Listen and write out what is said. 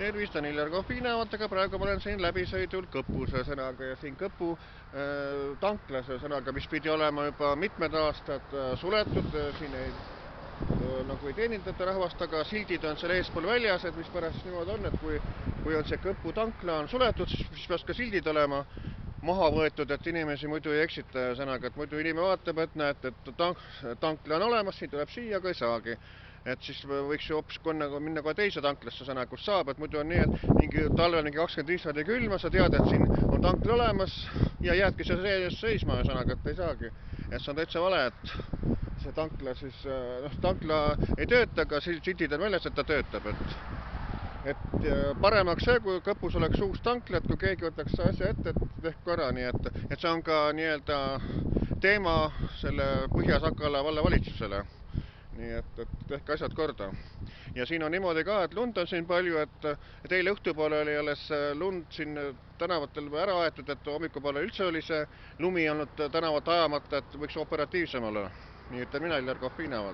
Tervist, on Iljar Kohvina, vaataga praegu ma olen siin läbisõidul Kõpus ühesõnaga ja siin Kõpu tanklas ühesõnaga, mis pidi olema juba mitmed aastad suletud, siin nagu ei teenindata rahvast, aga sildid on seal eespool väljas, et mis pärast niimoodi on, et kui on see Kõpu tankla on suletud, siis peaks ka sildid olema maha võetud, et inimesi muidu ei eksita ühesõnaga, et muidu inimene vaatab, et näed, et tankla on olemas, siin tuleb siia, aga ei saagi. Et siis võiks ju hoopis minna kohe teise tanklasse sõna, kus saab, et muidu on nii, et mingi talvel 25 kraadi külma, sa tead, et siin on tankla olemas ja jäädki seal seisma ühesõnaga, et ei saagi. Et see on täitsa vale, et see tankla siis, tankla ei tööta, aga sildid on väljas, et ta töötab, et paremaks see, kui Kõpus oleks uus tankla, et kui keegi võtaks asja ette, et tehku ära, nii et see on ka nii-öelda teema selle Põhja-Sakala vallavalitsusele. Nii et tehke asjad korda. Ja siin on niimoodi ka, et lund on siin palju, et eile õhtupoole oli alles lund siin tänavatel ära aetud, et hommikupoole üldse oli see lumi olnud tänavat ajamata, et võiks operatiivsem olla. Nii et mina Iljar Kohvina.